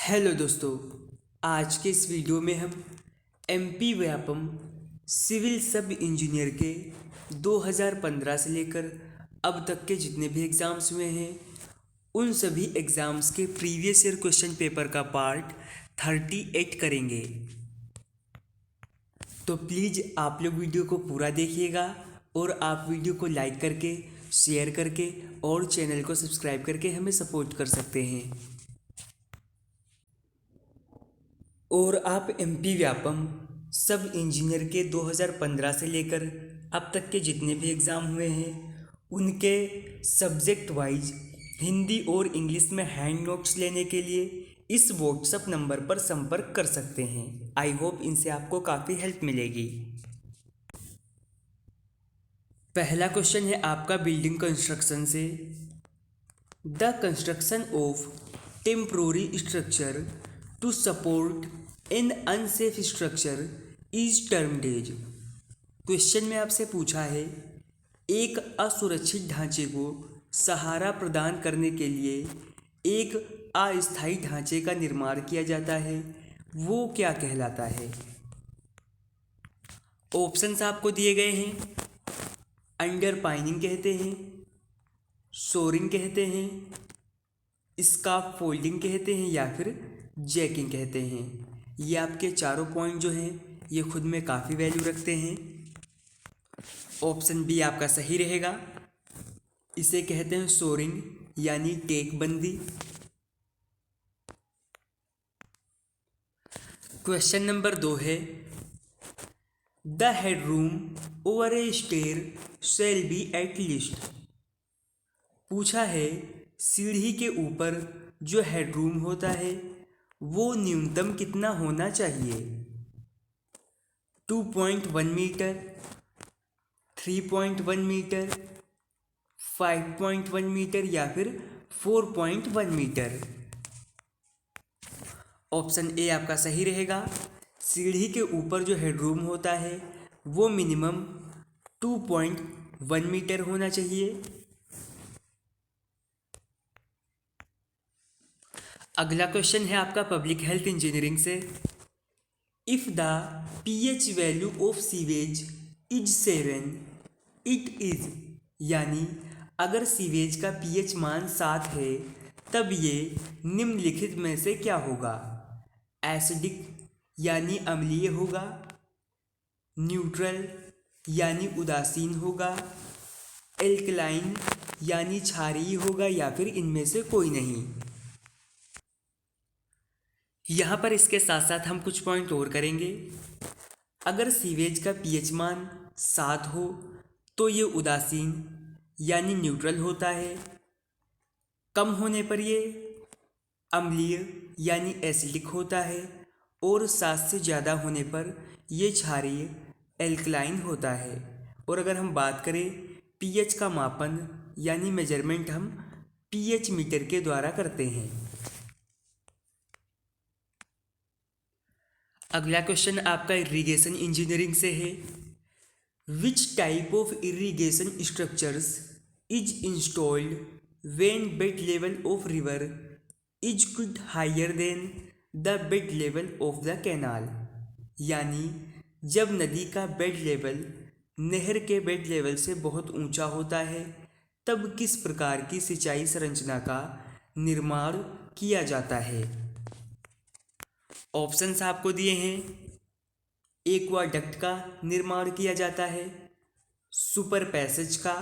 Hello दोस्तों, आज के इस वीडियो में हम एमपी व्यापम सिविल सब इंजीनियर के 2015 से लेकर अब तक के जितने भी एग्ज़ाम्स हुए हैं उन सभी एग्ज़ाम्स के प्रीवियस ईयर क्वेश्चन पेपर का पार्ट 38 करेंगे। तो प्लीज़ आप लोग वीडियो को पूरा देखिएगा और आप वीडियो को लाइक करके, शेयर करके और चैनल को सब्सक्राइब करके हमें सपोर्ट कर सकते हैं। और आप एमपी व्यापम सब इंजीनियर के 2015 से लेकर अब तक के जितने भी एग्ज़ाम हुए हैं उनके सब्जेक्ट वाइज हिंदी और इंग्लिश में हैंड नोट्स लेने के लिए इस व्हाट्सएप नंबर पर संपर्क कर सकते हैं। आई होप इनसे आपको काफ़ी हेल्प मिलेगी। पहला क्वेश्चन है आपका बिल्डिंग कंस्ट्रक्शन से। The construction of temporary structure to support an unsafe structure is termed as. Question में आपसे पूछा है एक असुरक्षित ढांचे को सहारा प्रदान करने के लिए एक अस्थायी ढांचे का निर्माण किया जाता है, वो क्या कहलाता है। ऑप्शंस आपको दिए गए हैं। अंडरपाइनिंग कहते हैं, शोरिंग कहते हैं, स्काफ फोल्डिंग कहते हैं या फिर जैकिंग कहते हैं। ये आपके चारों पॉइंट जो हैं ये खुद में काफ़ी वैल्यू रखते हैं। ऑप्शन बी आपका सही रहेगा। इसे कहते हैं शोरिंग यानी टेक बंदी। क्वेश्चन नंबर 2 है the headroom over a stair shall be at least. पूछा है सीढ़ी के ऊपर जो हेडरूम होता है वो न्यूनतम कितना होना चाहिए। 2.1 मीटर, 3.1 मीटर, 5.1 मीटर या फिर 4.1 मीटर। ऑप्शन ए आपका सही रहेगा। सीढ़ी के ऊपर जो हेडरूम होता है वो मिनिमम 2.1 मीटर होना चाहिए। अगला क्वेश्चन है आपका पब्लिक हेल्थ इंजीनियरिंग से। If the pH value of sewage is 7 it is, यानी अगर सीवेज का पीएच मान 7 है तब ये निम्नलिखित में से क्या होगा। एसिडिक यानी अम्लीय होगा, न्यूट्रल यानी उदासीन होगा, एल्कलाइन यानी क्षारीय होगा या फिर इनमें से कोई नहीं। यहाँ पर इसके साथ साथ हम कुछ पॉइंट और करेंगे। अगर सीवेज का पीएच मान 7 हो तो ये उदासीन यानी न्यूट्रल होता है। कम होने पर ये अम्लीय यानी एसिडिक होता है और 7 से ज़्यादा होने पर ये क्षारीय एल्कलाइन होता है। और अगर हम बात करें पीएच का मापन यानी मेजरमेंट हम पीएच मीटर के द्वारा करते हैं। अगला क्वेश्चन आपका इरिगेशन इंजीनियरिंग से है। Which type of irrigation structures is installed when bed level of river is could higher than the bed level of the canal, यानी जब नदी का बेड लेवल नहर के बेड लेवल से बहुत ऊंचा होता है तब किस प्रकार की सिंचाई संरचना का निर्माण किया जाता है। ऑप्शंस आपको दिए हैं। एक्वाडक्ट का निर्माण किया जाता है, सुपर पैसेज का,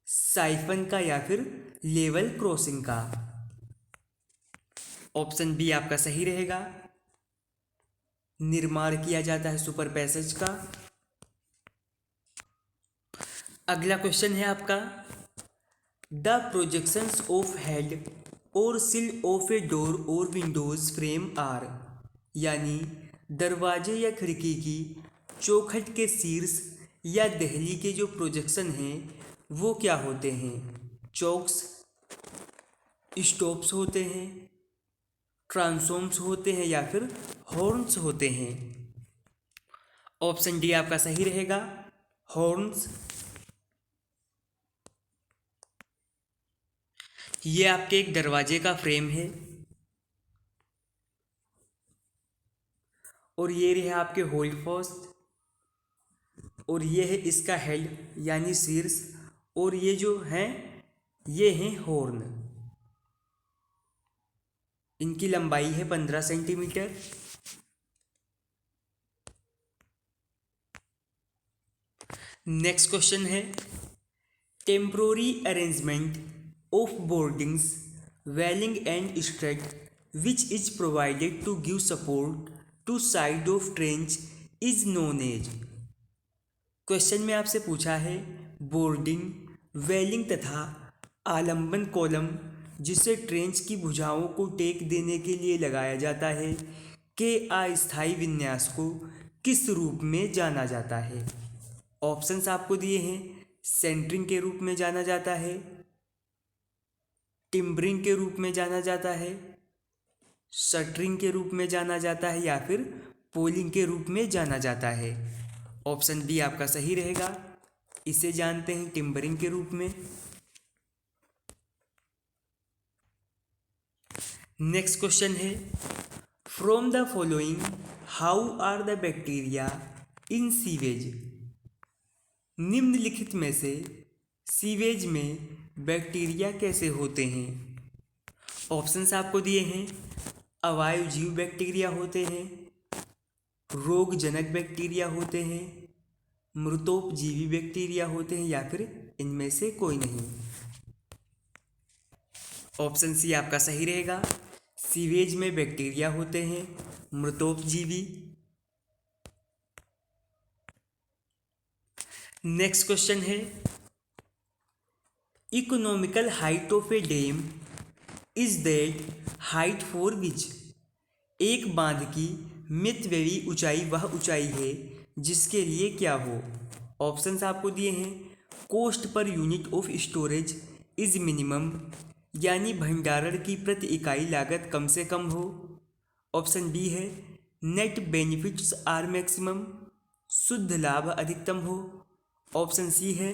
साइफन का या फिर लेवल क्रॉसिंग का। ऑप्शन बी आपका सही रहेगा। निर्माण किया जाता है सुपर पैसेज का। अगला क्वेश्चन है आपका द प्रोजेक्शंस ऑफ हेड और सिल ऑफ ए डोर और विंडोज फ्रेम आर, यानी दरवाजे या खिड़की की चौखट के शीर्ष या देहली के जो प्रोजेक्शन हैं वो क्या होते हैं। चौक्स, स्टॉप्स होते हैं, ट्रांसोम्स होते हैं या फिर हॉर्न्स होते हैं। ऑप्शन डी आपका सही रहेगा, हॉर्न्स। ये आपके एक दरवाजे का फ्रेम है। और ये रहे आपके होल्ड फास्ट, और ये है इसका हेड यानी शीर्ष, और ये जो हैं ये हैं हॉर्न। इनकी लंबाई है 15 सेंटीमीटर। नेक्स्ट क्वेश्चन है temporary arrangement of boardings waling and strut which is provided to give support to side of trench is known as. Question में आपसे पूछा है बोर्डिंग, वेलिंग तथा आलंबन कॉलम जिसे ट्रेंच की भुजाओं को टेक देने के लिए लगाया जाता है के अस्थायी विन्यास को किस रूप में जाना जाता है। ऑप्शंस आपको दिए हैं, सेंटरिंग के रूप में जाना जाता है, टिम्बरिंग के रूप में जाना जाता है, शटरिंग के रूप में जाना जाता है, या फिर पोलिंग के रूप में जाना जाता है। ऑप्शन बी आपका सही रहेगा, इसे जानते हैं टिम्बरिंग के रूप में। नेक्स्ट क्वेश्चन है from the following how are the bacteria in sewage. निम्नलिखित में से सीवेज में बैक्टीरिया कैसे होते हैं। ऑप्शंस आपको दिए हैं, अवायवीय बैक्टीरिया होते हैं, रोगजनक बैक्टीरिया होते हैं, मृतोपजीवी बैक्टीरिया होते हैं, या फिर इनमें से कोई नहीं। ऑप्शन सी आपका सही रहेगा, सीवेज में बैक्टीरिया होते हैं मृतोपजीवी। नेक्स्ट क्वेश्चन है economical height of A dam is that height for which. एक बांध की मितव्ययी ऊंचाई वह ऊंचाई है जिसके लिए क्या हो। ऑप्शंस आपको दिए हैं, cost per unit of storage is minimum, यानी भंडारण की प्रति इकाई लागत कम से कम हो। ऑप्शन बी है नेट बेनिफिट्स आर मैक्सिमम, शुद्ध लाभ अधिकतम हो। ऑप्शन सी है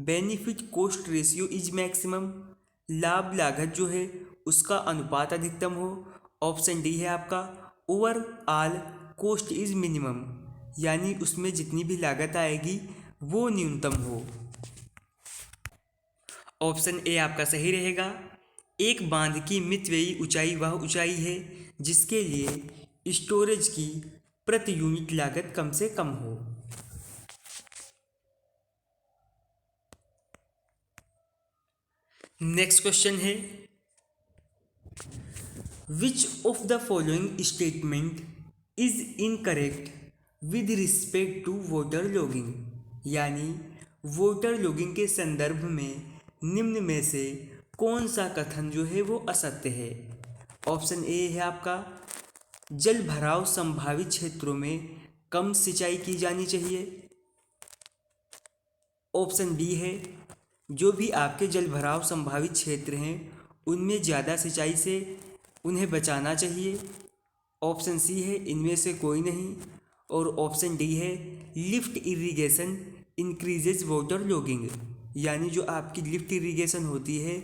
benefit cost ratio is maximum, लाभ लागत जो है उसका अनुपात अधिकतम हो। ऑप्शन डी है आपका ओवरऑल कॉस्ट इज मिनिमम, यानी उसमें जितनी भी लागत आएगी वो न्यूनतम हो। ऑप्शन ए आपका सही रहेगा, एक बांध की मितव्ययी ऊंचाई वह ऊंचाई है जिसके लिए स्टोरेज की प्रति यूनिट लागत कम से कम हो। नेक्स्ट क्वेश्चन है which of the following statement is incorrect with respect to waterlogging, यानी वाटर लॉगिंग के संदर्भ में निम्न में से कौन सा कथन जो है वो असत्य है। ऑप्शन ए है आपका जल भराव संभावित क्षेत्रों में कम सिंचाई की जानी चाहिए। ऑप्शन बी है जो भी आपके जल भराव संभावित क्षेत्र हैं उनमें ज़्यादा सिंचाई से उन्हें बचाना चाहिए। ऑप्शन सी है इनमें से कोई नहीं, और ऑप्शन डी है lift irrigation increases water logging, यानी जो आपकी लिफ्ट इरिगेशन होती है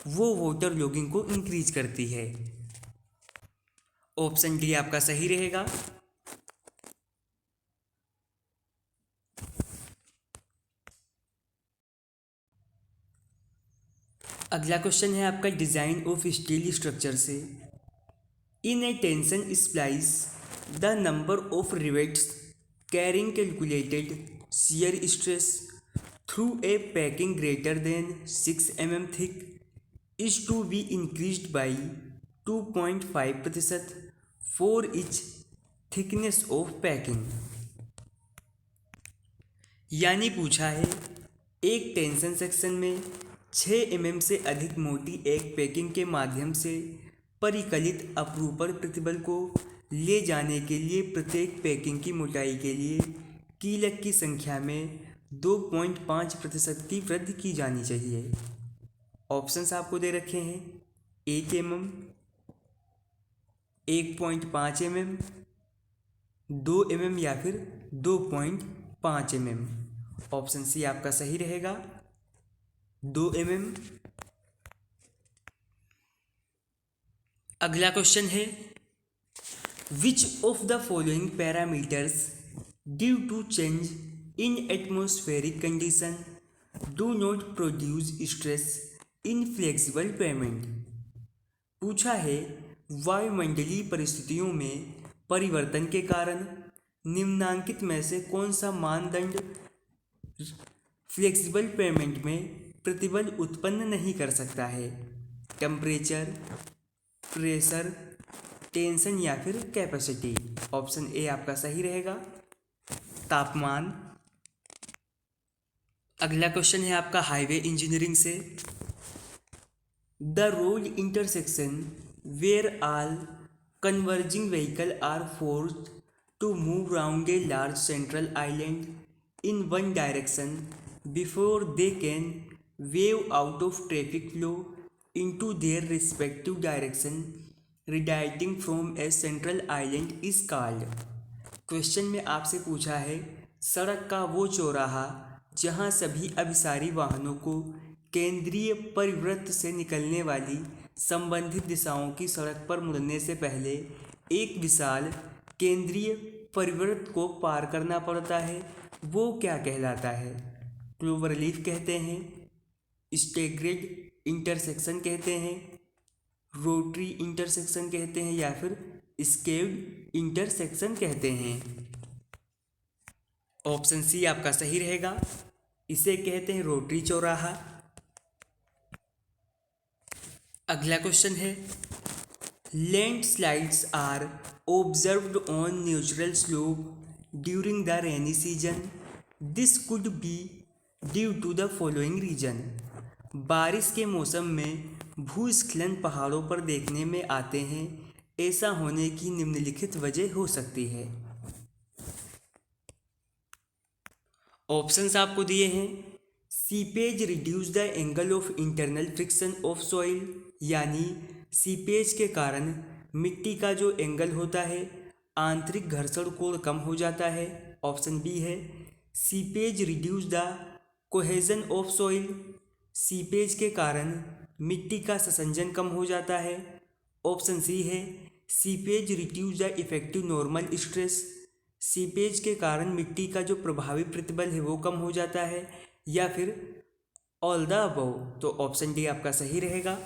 वो वाटर लॉगिंग को इंक्रीज करती है। ऑप्शन डी आपका सही रहेगा। अगला क्वेश्चन है आपका डिजाइन ऑफ स्टील स्ट्रक्चर से। In a tension splice the number of rivets carrying calculated shear stress through a packing greater than 6 mm thick is to be increased by 2.5% for each thickness of packing। यानी पूछा है एक tension section में 6 mm से अधिक मोटी एक packing के माध्यम से परिकलित अपरूपण प्रतिबल को ले जाने के लिए प्रत्येक पैकिंग की मोटाई के लिए कीलक की संख्या में 2.5% की वृद्धि की जानी चाहिए। ऑप्शंस आपको दे रखे हैं 1 mm, 1.5 mm, 2 mm या फिर 2.5 mm। ऑप्शन सी आपका सही रहेगा 2 mm। अगला क्वेश्चन है which of the following parameters due to change in atmospheric condition do not produce stress in flexible pavement. पूछा है वायुमंडलीय परिस्थितियों में परिवर्तन के कारण निम्नांकित में से कौन सा मानदंड फ्लेक्सिबल पेमेंट में प्रतिबल उत्पन्न नहीं कर सकता है। टेम्परेचर, प्रेशर, टेंशन या फिर कैपेसिटी। ऑप्शन ए आपका सही रहेगा, तापमान। अगला क्वेश्चन है आपका हाईवे इंजीनियरिंग से। The road intersection where all converging vehicle are forced to move round a large central island in one direction before they can weave out of traffic flow into their respective direction radiating from a central island is called। Question में आपसे पूछा है सड़क का वो चौराहा जहां सभी अभिसारी वाहनों को केंद्रीय परिवृत्त से निकलने वाली संबंधित दिशाओं की सड़क पर मुड़ने से पहले एक विशाल केंद्रीय परिवृत्त को पार करना पड़ता है, वो क्या कहलाता है। क्लोवरलीफ कहते हैं, स्टैगर्ड इंटरसेक्शन कहते हैं, रोटरी इंटरसेक्शन कहते हैं या फिर स्केव्ड इंटरसेक्शन कहते हैं। ऑप्शन सी आपका सही रहेगा, इसे कहते हैं रोटरी चौराहा। अगला क्वेश्चन है landslides are observed on natural slope during the rainy season, this could be due to the following reason. बारिश के मौसम में भूस्खलन पहाड़ों पर देखने में आते हैं, ऐसा होने की निम्नलिखित वजह हो सकती है। ऑप्शंस आपको दिए हैं, seepage reduce the angle of internal friction of soil, यानी सीपेज के कारण मिट्टी का जो एंगल होता है आंतरिक घर्षण कोण कम हो जाता है। ऑप्शन बी है seepage reduce the cohesion of soil, seepage के कारण मिट्टी का संसंजन कम हो जाता है। ऑप्शन सी है seepage reduce the effective normal stress, seepage के कारण मिट्टी का जो प्रभावी प्रतिबल है वो कम हो जाता है, या फिर ऑल द अबव। तो ऑप्शन डी आपका सही रहेगा।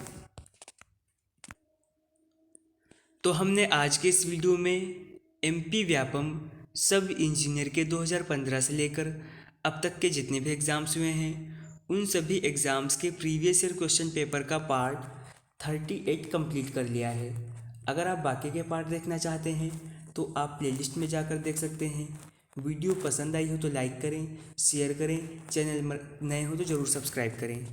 तो हमने आज के इस वीडियो में एमपी व्यापम सब इंजीनियर के 2015 से लेकर अब तक के जितने भी एग्ज़ाम्स हुए हैं उन सभी एग्ज़ाम्स के प्रीवियस ईयर क्वेश्चन पेपर का पार्ट 38 कंप्लीट कर लिया है। अगर आप बाकी के पार्ट देखना चाहते हैं तो आप प्लेलिस्ट में जाकर देख सकते हैं। वीडियो पसंद आई हो तो लाइक करें, शेयर करें, चैनल नए हो तो ज़रूर सब्सक्राइब करें।